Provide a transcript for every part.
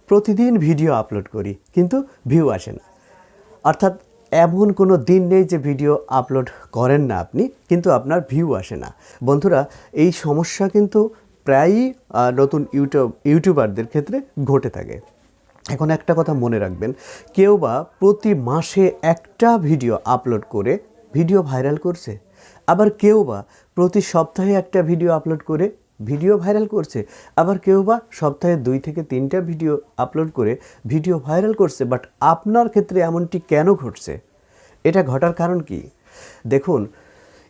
প্রতিদিন video upload করি কিন্তু ভিউ আসে না। অর্থাৎ এমন কোনো দিন নেই যে ভিডিও আপলোড করেন না আপনি কিন্তু আপনার ভিউ আসে না। বন্ধুরা, এই সমস্যা কিন্তু প্রায়ই নতুন ইউটিউবারদের ক্ষেত্রে ঘটে থাকে। এখন একটা কথা মনে রাখবেন, কেউ বা প্রতি মাসে একটা ভিডিও আপলোড করে ভিডিও ভাইরাল করছে, আবার কেউ বা প্রতি সপ্তাহে একটা ভিডিও আপলোড করে ভিডিও ভাইরাল করছে, আবার কেউ বা সপ্তাহে 2 থেকে 3টা ভিডিও আপলোড করে ভিডিও ভাইরাল করছে। বাট আপনার ক্ষেত্রে এমনটি কেন ঘটছে? এটা ঘটার কারণ কি? দেখুন,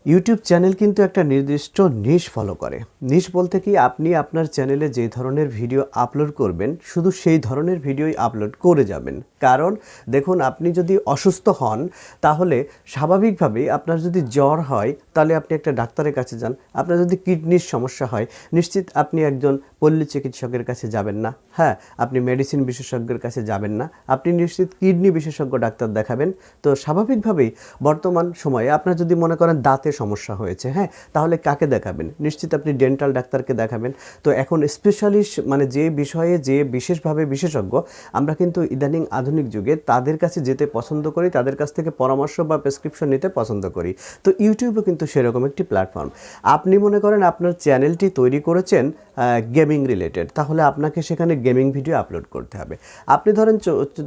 ইউটিউব চ্যানেল কিন্তু একটা নির্দিষ্ট নিশ ফলো করে। নিশ বলতে কি, আপনি আপনার চ্যানেলে যে ধরনের ভিডিও আপলোড করবেন শুধু সেই ধরনের ভিডিওই আপলোড করে যাবেন। কারণ দেখুন, আপনি যদি অসুস্থ হন তাহলে স্বাভাবিকভাবেই আপনার যদি জ্বর হয় তাহলে আপনি একটা ডাক্তারের কাছে যান। আপনার যদি কিডনির সমস্যা হয় নিশ্চিত আপনি একজন পল্লী চিকিৎসকের কাছে যাবেন না। হ্যাঁ, আপনি মেডিসিন বিশেষজ্ঞের কাছে যাবেন না, আপনি নিশ্চিত কিডনি বিশেষজ্ঞ ডাক্তার দেখাবেন। তো স্বাভাবিকভাবেই বর্তমান সময়ে আপনার যদি মনে করেন দাঁতে সমস্যা হয়েছে, হ্যাঁ, তাহলে কাকে দেখাবেন? নিশ্চিত আপনি ডেন্টাল ডাক্তারকে দেখাবেন। তো এখন স্পেশালিস্ট মানে যে বিষয়ে যে বিশেষভাবে বিশেষজ্ঞ, আমরা কিন্তু ইদানিং আধুনিক যুগে তাদের কাছে যেতে পছন্দ করি, তাদের কাছ থেকে পরামর্শ বা প্রেসক্রিপশন নিতে পছন্দ করি। তো ইউটিউবও কিন্তু সেরকম একটি প্ল্যাটফর্ম। আপনি মনে করেন আপনার চ্যানেলটি তৈরি করেছেন গেমিং রিলেটেড, তাহলে আপনাকে সেখানে গেমিং ভিডিও আপলোড করতে হবে। আপনি ধরেন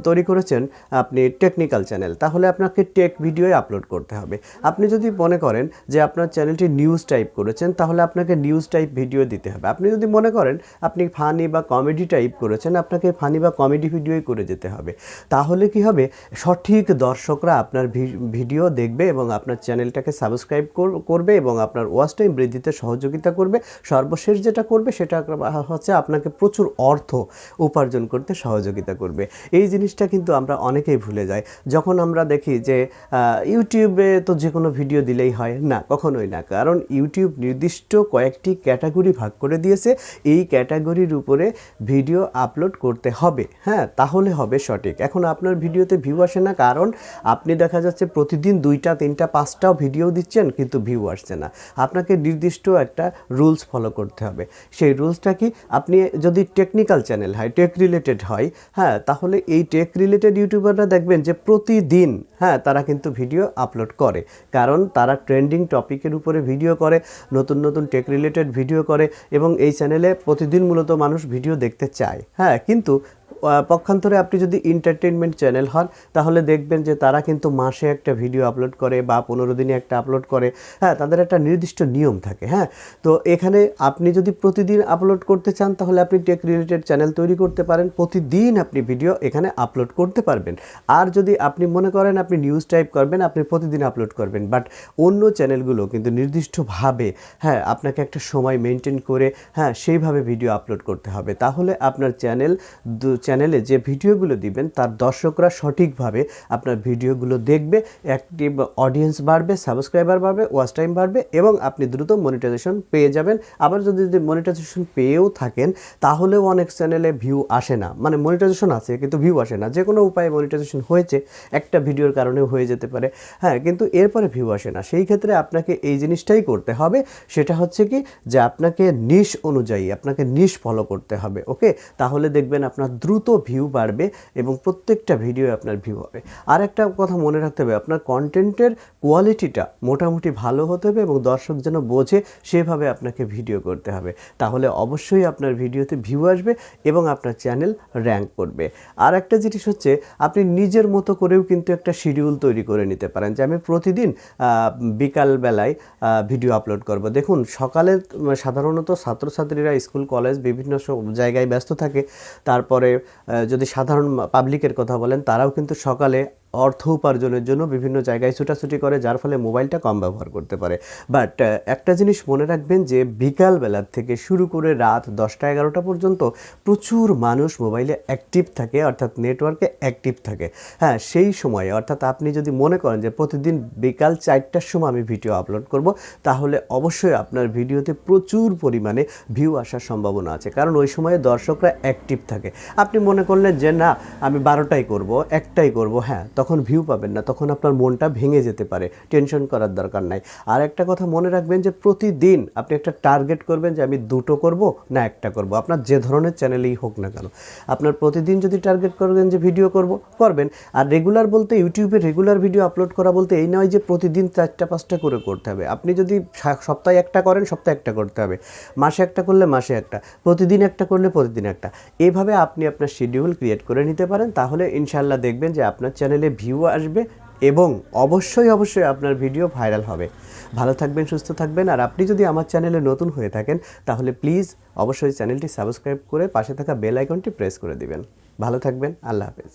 তৈরি করেছেন আপনি টেকনিক্যাল চ্যানেল, তাহলে আপনাকে টেক ভিডিওই আপলোড করতে হবে। আপনি যদি মনে করেন যে আপনার চ্যানেলটি নিউজ টাইপ করেছেন, তাহলে আপনাকে নিউজ টাইপ ভিডিও দিতে হবে। আপনি যদি মনে করেন আপনি ফানি বা কমেডি টাইপ করেছেন, আপনাকে ফানি বা কমেডি ভিডিওই করে যেতে হবে। তাহলে কি হবে? সঠিক দর্শকরা আপনার ভিডিও দেখবে এবং আপনার চ্যানেলটাকে সাবস্ক্রাইব করবে এবং আপনার ওয়াচ টাইম বৃদ্ধিতে সহযোগিতা করবে। সর্বশেষ যেটা করবে সেটা হচ্ছে আপনাকে প্রচুর অর্থ উপার্জন করতে সহযোগিতা করবে। এই জিনিসটা কিন্তু আমরা অনেকেই ভুলে যাই। যখন আমরা দেখি যে ইউটিউবে তো যে কোনো ভিডিও দিলেই হয় না, কখনোই না। কারণ ইউটিউব নির্দিষ্ট কয়েকটি ক্যাটাগরি ভাগ করে দিয়েছে, এই ক্যাটাগরির উপরে ভিডিও আপলোড করতে হবে। হ্যাঁ, তাহলে হবে সঠিক। এখন আপনার ভিডিওতে ভিউ আসে না কারণ আপনি দেখা যাচ্ছে প্রতিদিন 2টা 3টা 5টাও ভিডিও দিচ্ছেন কিন্তু ভিউ আসছে না। আপনাকে নির্দিষ্ট একটা রুলস ফলো করতে হবে। সেই রুলসটা কি? আপনি যদি টেকনিক্যাল চ্যানেল হয়, টেক রিলেটেড হয়, হ্যাঁ, তাহলে এই টেক রিলেটেড ইউটিউবাররা দেখবেন যে প্রতিদিন, হ্যাঁ, তারা কিন্তু ভিডিও আপলোড করে। কারণ তারা ট্রেন্ডিং টপিকের উপরে ভিডিও করে, নতুন নতুন টেক রিলেটেড ভিডিও করে এবং এই চ্যানেলে প্রতিদিন মূলত মানুষ ভিডিও দেখতে চায়। হ্যাঁ, কিন্তু পক্ষান্তরে আপনি যদি এন্টারটেইনমেন্ট চ্যানেল হন তাহলে দেখবেন যে তারা কিন্তু মাসে একটা ভিডিও আপলোড করে বা 15 দিনে একটা আপলোড করে। হ্যাঁ, তাদের একটা নির্দিষ্ট নিয়ম থাকে। হ্যাঁ, তো এখানে আপনি যদি প্রতিদিন আপলোড করতে চান তাহলে আপনি টেক রিলেটেড চ্যানেল তৈরি করতে পারেন, প্রতিদিন আপনি ভিডিও এখানে আপলোড করতে পারবেন। আর যদি আপনি মনে করেন আপনি নিউজ টাইপ করবেন, আপনি প্রতিদিন আপলোড করবেন। বাট অন্য চ্যানেলগুলো কিন্তু নির্দিষ্টভাবে, হ্যাঁ, আপনাকে একটা সময় মেনটেন করে, হ্যাঁ, সেইভাবে ভিডিও আপলোড করতে হবে। তাহলে আপনার চ্যানেলে যে ভিডিওগুলো দিবেন তার দর্শকরা সঠিকভাবে আপনার ভিডিওগুলো দেখবে, অ্যাক্টিভ অডিয়েন্স বাড়বে, সাবস্ক্রাইবার বাড়বে, ওয়াচ টাইম বাড়বে এবং আপনি দ্রুত মনিটাইজেশন পেয়ে যাবেন। আবার যদি মনিটাইজেশন পেয়েও থাকেন তাহলেও অনেক চ্যানেলে ভিউ আসে না, মানে মনিটাইজেশন আছে কিন্তু ভিউ আসে না। যে কোনো উপায়ে মনিটাইজেশন হয়েছে, একটা ভিডিওর কারণেও হয়ে যেতে পারে, হ্যাঁ, কিন্তু এরপরে ভিউ আসে না। সেই ক্ষেত্রে আপনাকে এই জিনিসটাই করতে হবে, সেটা হচ্ছে কি যে আপনাকে নিশ অনুযায়ী আপনাকে নিশ ফলো করতে হবে। ওকে, তাহলে দেখবেন আপনার দ্রুত ভিউ বাড়বে এবং প্রত্যেকটা ভিডিও আপনার ভিউ হবে। আর একটা কথা মনে রাখতে হবে, আপনার কন্টেন্টের কোয়ালিটিটা মোটামুটি ভালো হতে হবে এবং দর্শক যেন বোঝে সেভাবে আপনাকে ভিডিও করতে হবে। তাহলে অবশ্যই আপনার ভিডিওতে ভিউ আসবে এবং আপনার চ্যানেল র্যাঙ্ক করবে। আর একটা জিনিস হচ্ছে, আপনি নিজের মতো করেও কিন্তু একটা শিডিউল তৈরি করে নিতে পারেন যে আমি প্রতিদিন বিকালবেলায় ভিডিও আপলোড করব। দেখুন, সকালে সাধারণত ছাত্রছাত্রীরা স্কুল কলেজ বিভিন্ন জায়গায় ব্যস্ত থাকে। তারপরে যদি সাধারণ পাবলিকের কথা বলেন, তারাও কিন্তু সকালে অর্থ উপার্জনের জন্য বিভিন্ন জায়গায় ছুটাছুটি করে, যার ফলে মোবাইলটা কম ব্যবহার করতে পারে। বাট একটা জিনিস মনে রাখবেন যে বিকালবেলার থেকে শুরু করে রাত 10টা-11টা পর্যন্ত প্রচুর মানুষ মোবাইলে অ্যাক্টিভ থাকে, অর্থাৎ নেটওয়ার্কে অ্যাক্টিভ থাকে। হ্যাঁ, সেই সময়ে অর্থাৎ আপনি যদি মনে করেন যে প্রতিদিন বিকাল 4টার সময় আমি ভিডিও আপলোড করব, তাহলে অবশ্যই আপনার ভিডিওতে প্রচুর পরিমাণে ভিউ আসার সম্ভাবনা আছে, কারণ ওই সময়ে দর্শকরা অ্যাক্টিভ থাকে। আপনি মনে করলেন যে না আমি 12টায় করব, 1টায় করব, হ্যাঁ, তখন ভিউ পাবেন না, তখন আপনার মনটা ভেঙে যেতে পারে। টেনশন করার দরকার নাই। আর একটা কথা মনে রাখবেন যে প্রতিদিন আপনি একটা টার্গেট করবেন যে আমি 2টো করব না 1টা করব, আপনার যে ধরনের চ্যানেলেই হোক না কেন। আপনার প্রতিদিন যদি টার্গেট করবেন যে ভিডিও করবেন। আর রেগুলার বলতে ইউটিউবে রেগুলার ভিডিও আপলোড করা বলতে এই নয় যে প্রতিদিন 4টা 5টা করে করতে হবে। আপনি যদি সপ্তাহে 1টা করেন, সপ্তাহে 1টা করতে হবে, মাসে 1টা করলে মাসে 1টা, প্রতিদিন 1টা করলে প্রতিদিন 1টা। এইভাবে আপনি আপনার শিডিউল ক্রিয়েট করে নিতে পারেন। তাহলে ইনশাআল্লাহ দেখবেন যে আপনার চ্যানেলে ভিউ আসবে এবং অবশ্যই আপনার ভিডিও ভাইরাল হবে। ভালো থাকবেন, সুস্থ থাকবেন। আর আপনি যদি আমার চ্যানেলে নতুন হয়ে থাকেন তাহলে প্লিজ অবশ্যই চ্যানেলটি সাবস্ক্রাইব করে পাশে থাকা বেল আইকনটি প্রেস করে দিবেন। ভালো থাকবেন, আল্লাহ হাফেজ।